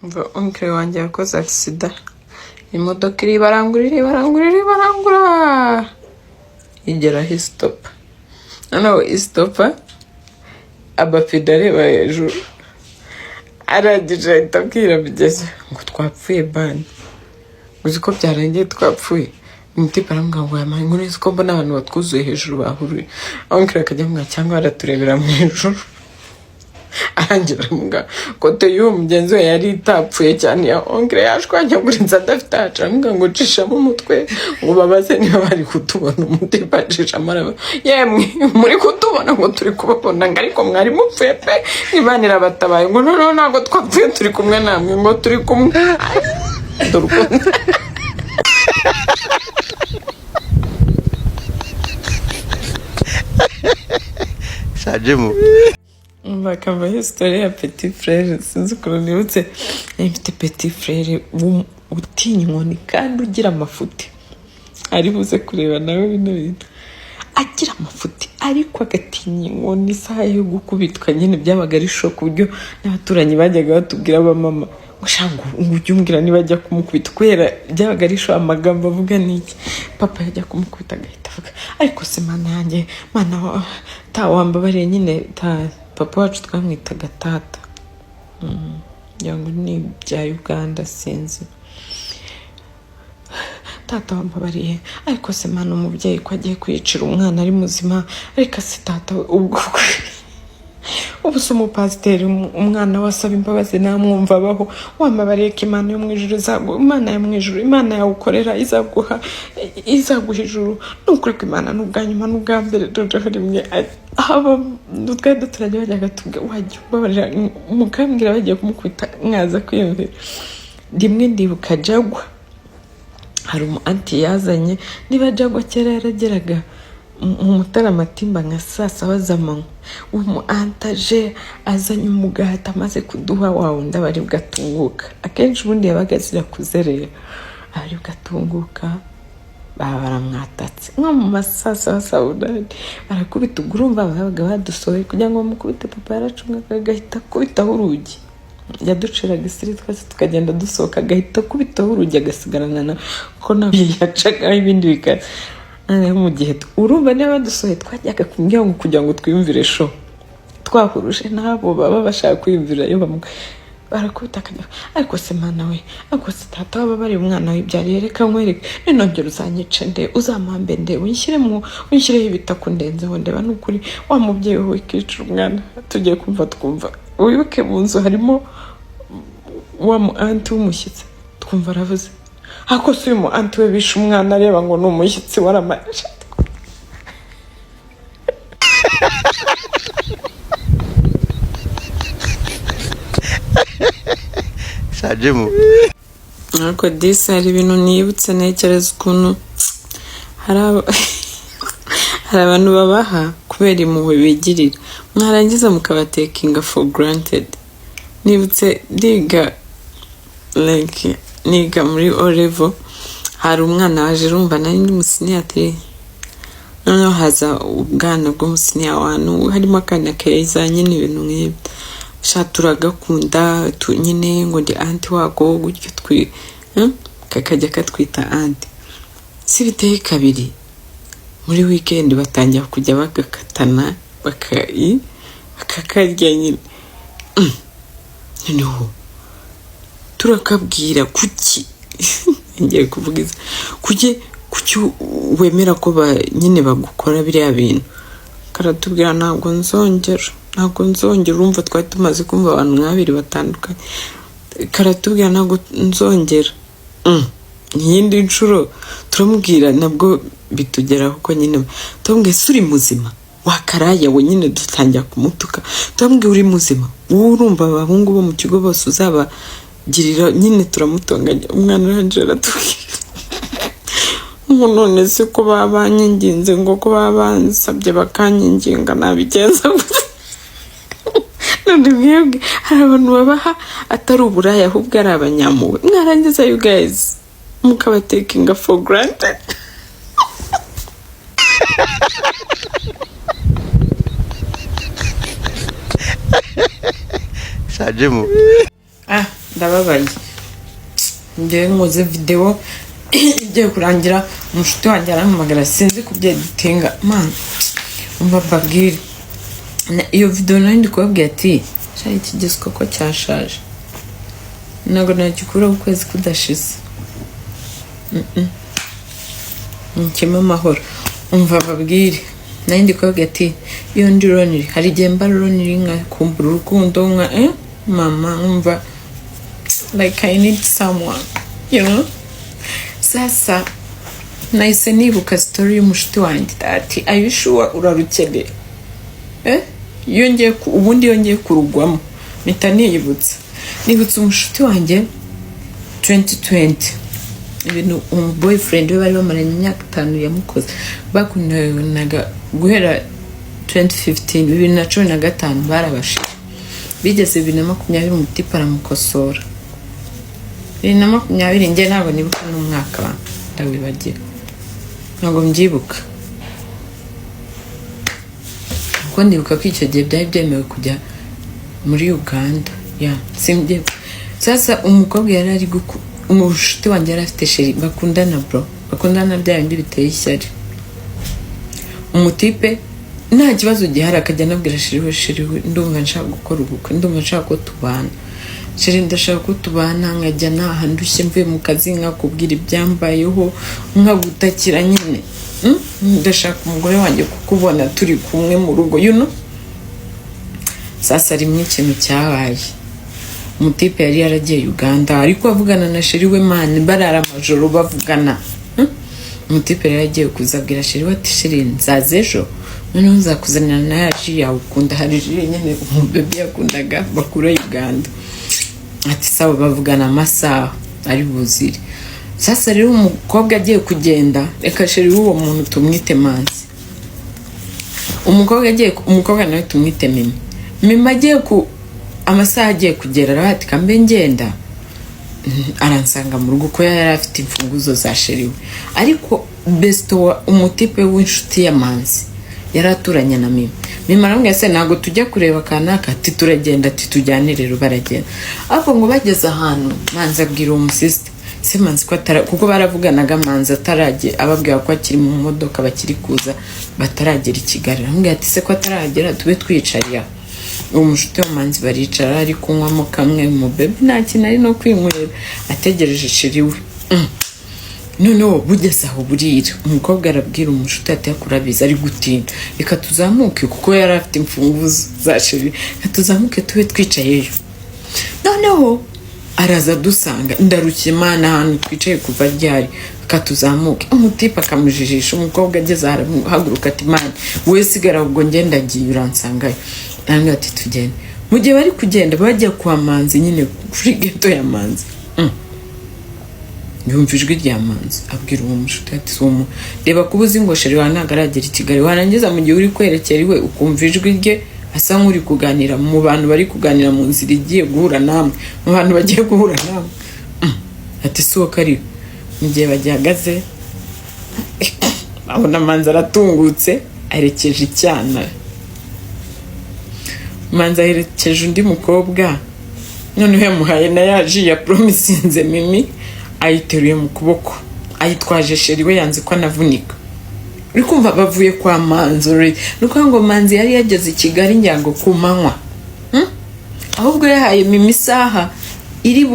umva onkle wanjye yakoze accident, imodoka iribarangura igeraho isitopa, noneho isitopa abafide areba hejuru, arangije ahita abwira bigeze ngo twapfuye bani, uzi ko byarangiye twapfuye. Umutipe arambwira ngo yamaye inkuru izi ko mbona abantu batwuzuye hejuru bahuruye. Onkle akajya ambwira cyangwa baraturebera mu ijuru. Arangira aramubwira ko y'uwo mugenzi we yari itapfuye cyane ya onkle yashwanyaguritse adafite ahaca, aramubwira ngo cishamo umutwe ngo babaze niba bari kutubona. Umutipe acishamo arabona yemwe muri kutubona ngo turi kubabona ngo ariko mwari mupfuye pe, Imana irabatabaye ngo noneho ntabwo twapfuye turi kumwe namwe ngo turi kumwe. Sajemo bakava history ya petit frère, sinzi ukuntu nibutse mfite petit frère utinya inkoni kandi ugira amafuti, ari buze kureba nawe bino bintu, agira amafuti ariko agatinya inkoni. Isaha yo gukubitwa nyine byabaga ari shock, uburyo n'abaturanyi bajyaga batubwira abamama ngo ujye umbwira niba ajya kumukubita, kubera byabaga ari shock. Amagambo avuga niki, papa yajya kumukubita agahita avuga ariko se mana yanjye, mana wambabariye nyine papa wacu twamwitaga tata, yangu ni bya Uganda sinzi, tata wambabariye ariko se mana umubyeyi ko agiye kwicira umwana ari muzima, ariko se tata ubwo ubu se umupasiteri umwana wasaba imbabazi namwumva abaho, wambabariye ko Imana yo mu ijuru izaguha, Imana yo mu ijuru, Imana yawukorera izaguha ijuru, nukuri ko Imana n'ubwanyuma n'ubwa mbere dojeho rimwe haba twari duturanye bajyaga tuga wajya ubabarira mukambwira bagiye kumukubita mwaza kwiyumvira. Rimwe ndibuka Jagwa, hari umu anti yazanye, niba Jagwa kera yarageraga mu Mutaramatimba nka saa saba z'amanywa, umu antaje azanye umugati amaze kuduha wawundi abari bwatunguka, akenshi ubundi yabaga zira kuzerera, abari bwatunguka baramwatatse nko mu masasa Saudani, barakubita urumva babaga badusohoye kugira ngo bamukubite. Papa yaracunga agahita akubitaho urugi, yaduciraga isiri twese tukagenda dusohoka, agahita akubitaho urugi agasigarana na ko nawe yacagaho ibindi bikara. Mu gihe urumva niba badusohoye twajyaga kumbwira ngo kugira ngo twiyumvire show, twahuruje nabo baba bashaka kwiyumvira iyo barakubita akajya ariko se mana we, ariko se tata waba bari umwana wibyariye, reka nkwereke ninongera uzanyice nde, uzampambe nde, unshyireho ibitako ndenzeho ndeba n'ukuri wa mubyeyi we kicira umwana. Tugiye kumva twumva wibuke mu nzu harimo wa mu anti w'umushyitsi, twumva aravuze ako se uyu mu anti we bishe umwana areba ngo ni umushyitsi waramaje. Sajemo ariko disi hari ibintu nibutse ntekereza ukuntu hari abantu babaha kubera impuhwe bigirira, mwarangiza mukabatekinga for granted. Nibutse niga muri Olevo, hari umwana waje rumva nari ndi musiniyatire, noneho haza ubwana bw'umusiniya wantu, harimo akana keza nyine ibintu nk'ibyo turagakunda nyine ngo ndi anti wako gutyo kakajya katwita anti. Si biteye kabiri muri weekend batangira kujya bagakatana bakakarya nyine. Noneho turakabwira kuki ngiye kuvugiza kuki wemera ko nyine bagukora biriya bintu, karatubwira ntabwo nzongera. Urumva twari tumaze kumva abantu nk'abiri batandukanye, karatubwira ntabwo nzongera. N'iyindi nshuro turamubwira nabwo bitugeraho ko nyine turamubwira se uri muzima wakaraye we, nyine dutangira kumutuka, turamubwira uri muzima wowe, urumva abahungu bo mu kigo bose uzabagirira nyine. Turamutonganya, umwana aranje aratubwira none se ko babanyinginze ngo ko babansabye bakanyinginga nabigenza gute? None mwebwe hari abantu babaha atari uburaya ahubwo ari abanyamuwe, mwarangiza you guys mukabatekinga for granted. Sajemo ndababaye ngiye nkoze video igiye kurangira umushuti wanjye arampamagara sinzi kubyeditinga man umva babwire iyo video nari ndi kubabwira ati cyari kigiswe ko cyashaje ntabwo nagikura ukwezi kudashize nkima amahoro umva babwire nari ndi kubabwira ati iyo ndi lonely hari igihe mba lonely nka kumbura urukundo nka mama umva like I need someone you know. Sasa nahise nibuka story y'umushuti wanjye ati are you sure urarukeneye ubundi yongeye kurugwamo mpita nibutse umushuti wanjye 2020 ibintu boyfriend we bari bamaranye imyaka 5 yamukoze bakundanaga guhera 2015 2015 barabashije bigeze 2020 umutipa aramukosora 2020 njye ntabwo nibuka n'umwaka ndawibagira ntabwo mbyibuka kuko ndibuka ko icyo gihe byari byemewe kujya muri Uganda simbye. Sasa umukobwa yari ari umushuti wanjye yari afite sheri bakundana bya bindi biteye ishyari. Umutipe nta kibazo gihari akajya anabwira sheri we ndumva nshaka gukora ubukwe ndumva nshaka ko tubana sheri ndashaka ko tubana nkajya naha ndushye mvuye mu kazi nkakubwira ibyambayeho nkagutakira nyine ndashaka umugore wanjye kukubona turi kumwe mu rugo Sasa rimwe ikintu cyabaye umutipe yari yaragiye Uganda ariko avugana na sheri we man barara amajoro bavugana umutipe yari yagiye kuzabwira sheri we ati sheri nzaze ejo noneho nzakuzanira na yaji yawe ukunda hari nyine umubebe yakundaga bakura Uganda ati sawa bavugana amasaha ari buzire. Sasa rero umukobwa agiye kugenda reka sheri uwo muntu tumwite Manzi umukobwa nawe tumwite Mimi agiye amasaha agiye kugera arati kambe ngenda aransanga mu rugo ko yari afite imfunguzo za sheri we ariko besto umutipe w'inshuti ya Manzi yaraturanye na Mimi aramubwira se ntago tujya kureba kanaka ati turagenda ati tujyane rero baragenda ariko ngo bageze ahantu Manzi abwira uwo musiste se Manzi ko kuko baravuganaga Manzi atarage ababwira ko akiri mu modoka bakiri kuza bataragera i Kigali aramubwira ati se ko ataragera tube twicariye umushuti wa Manzi baricara ari kunywamo kamwe mu bebe nta kintu ari no kwinywera ategereje sheri we noneho bugeze aho burira umukobwa arabwira umushuti ati yakurabiza ari gutinda reka tuzamuke kuko yari afite imfunguzo za sheri reka tuzamuke tube twicayeyo noneho araza dusanga ndarukiye Imana ahantu twicaye kuva ryari reka tuzamuke umutipa akamujijisha umukobwa ageze haguruka ati Imana wowe sigara ubwo ngenda ngiye uransangayo namwe ati tugende mu gihe bari kugenda bajya kwa Manzi nyine kuri ghetto ya Manzi yumva ijwi rya Manzi abwira uwo mushuti ati sumu reba kubuza ngo sheri wanagaragera i Kigali warangiza mu gihe uri kwerekera iwe ukumva ijwi rye asa nk'uri kuganira mu bantu bari kuganira mu nzira igiye guhura namwe mu bantu bagiye guhura namwe ati sohoka ari mu gihe bagihagaze abona Manzi aratungutse aherekeje icyana Manzi aherekeje undi mukobwa noneho yamuhaye na yaji ya promisinze Mimi ayiteruye mu kuboko ayitwaje sheri we yanze ko anavunika uri kumva bavuye kwa Manzi nuko ngo Manzi yari yageze i Kigali njyango ku manywa ahubwo yahaye Mimi isaha iri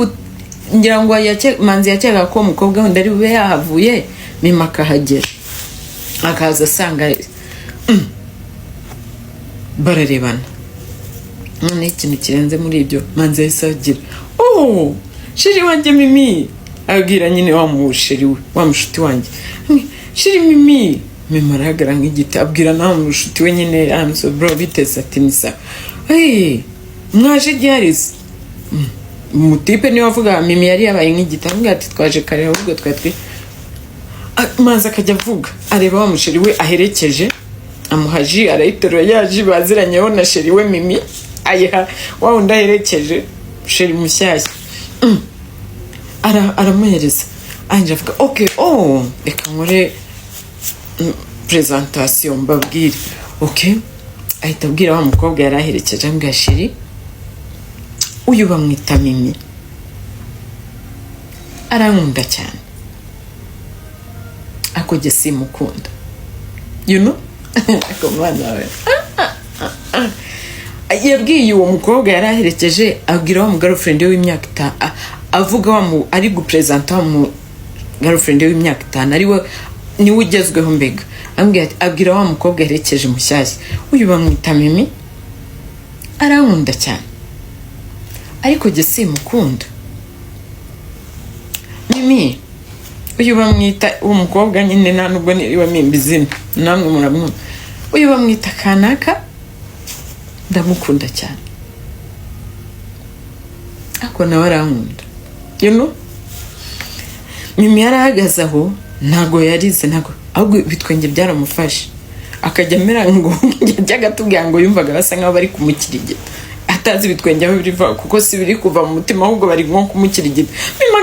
ngira ngo Manzi yakeka ko umukobwa wundi ari bube yahavuye Mimi akahagera akaza asanga bararebana none ikintu kirenze muri ibyo Manzi yahise agira sheri wanjye Mimi abwira nyine wa musheri we wa mushuti wanjye sheri Mimi arahagara nk'igiti abwira na mushuti we nyine I'm so bro biteze ati nisa mwaje ryarize umutipe niwe avuga Mimi yari yabaye nk'igiti ambwira ati twaje kare ahubwo twatwe Manzi akajya avuga areba wa musheri we aherekeje amuhaji arayiterura yaji baziranyeho na sheri we Mimi ayiha wa undi aherekeje sheri mushyashya aramuhereza anje avuga okay reka nkore presentation mbabwire okay ahita abwira wa mukobwa yari aherekeje ambwira sheri uyu bamwita Mimi arankunda cyane ako jye simukunda you know akomana we yabwiye uwo mukobwa yaraherekeje abwira wa girlfriend we w'imyaka 5 avuga wa ari gupresenta wa girlfriend we w'imyaka 5 ariwe ni ugezweho mbega abwira wa mukobwa yaherekeje mushyashya uyu bamwita Mimi arankunda cyane ariko jye simukunda Mimi uyu bamwita umukobwa nyine nta nubwo niwe mimbizina namwe muramwumva uyu bamwita Kanaka ndamukunda cyane ako nawe arankunda you know Mimi yarahagaze aho ntago yarize ntago ahubwo bitwenge byaramufashe akajya amera ngo yajyaga tubwira ngo yumvaga basa nkaho bari kumukirigita atazi bitwenge aho biriva kuko si biri kuva mu mutima ahubwo bari nko kumukirigita Mimi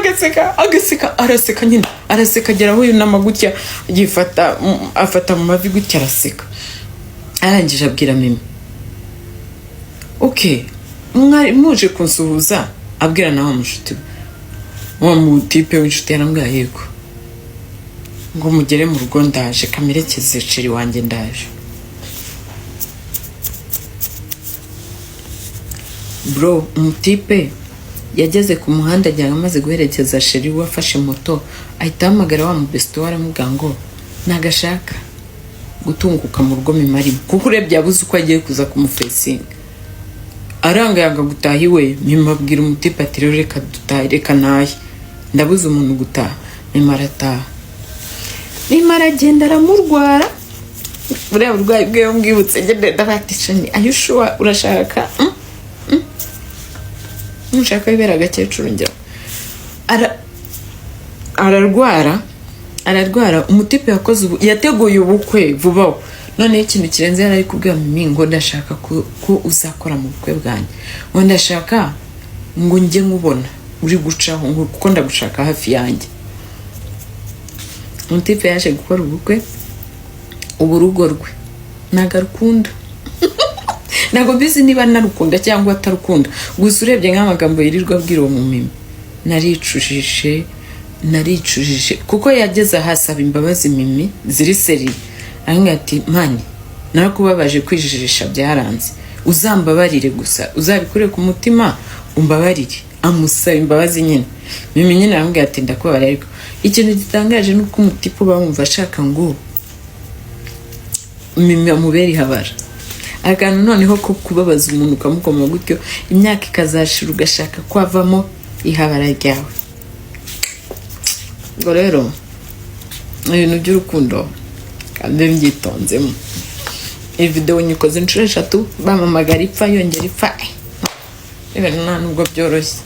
agaseka araseka nyine araseka agera aho yunama gutya yifata afata mu mavi gutya araseka arangije abwira Mimi okay mwari muje kunsuhuza abwira nawe mushuti wa mutipe w'inshuti yarambwira yego ngo mugere mu rugo ndaje kamerekeze ceri wanjye ndaje bro umutipe yageze ku muhanda ajya amaze guherekeza ceri wafashe moto ahita hamagara wa mubesto waramubwira ngo nagashaka gutunguka mu rugo mimarimo kuko urebye yabuze uko agiye kuza kumufesinga aranga yanga gutaha iwe Mimi abwira umutipe ati rero reka dutahe reka naye ndabuze umuntu gutaha Mimi arataha Mimi aragenda aramurwara buriya burwayi bwe mbwibutse ngende ndabatishani are you sure urashaka nshaka ibera agakecuru ngira ararwara umutipe yakoze yateguye ubukwe vubaho none ikintu kirenze yari kubwira Mimi ngo ndashaka ko uzakora mu bukwe bwanjye ngo ndashaka ngo njye nkubona uri gucaho ngo kuko ndagushaka hafi yanjye umutipe yaje gukora ubukwe uburugo rwe nagarukunda nago bizi niba narukunda cyangwa atarukunda gusa urebye nk'amagambo yirirwa abwira uwo Mimi naricujije kuko yageze ahasaba imbabazi Mimi ziri seri ahinga ati mani narakubabaje kwijijisha byaranze uzambabarire gusa uzabikure ku mutima umbabarire amusaba imbabazi nyine Mimi nyine aramubwira ati ndakubabarira ariko ikintu gitangaje nuko umutipe bamumva ashaka ngo Mimi amubere habara akantu noneho ko kubabaza umuntu ukamukoma gutyo imyaka ikazashira ugashaka kwavamo ihabara ryawe ngo rero ibintu by'urukundo kandi mbyitonzemo iyi video nyikoze inshuro 3 bamamagara ipfa yongera ipfa ibintu nta nubwo byoroshye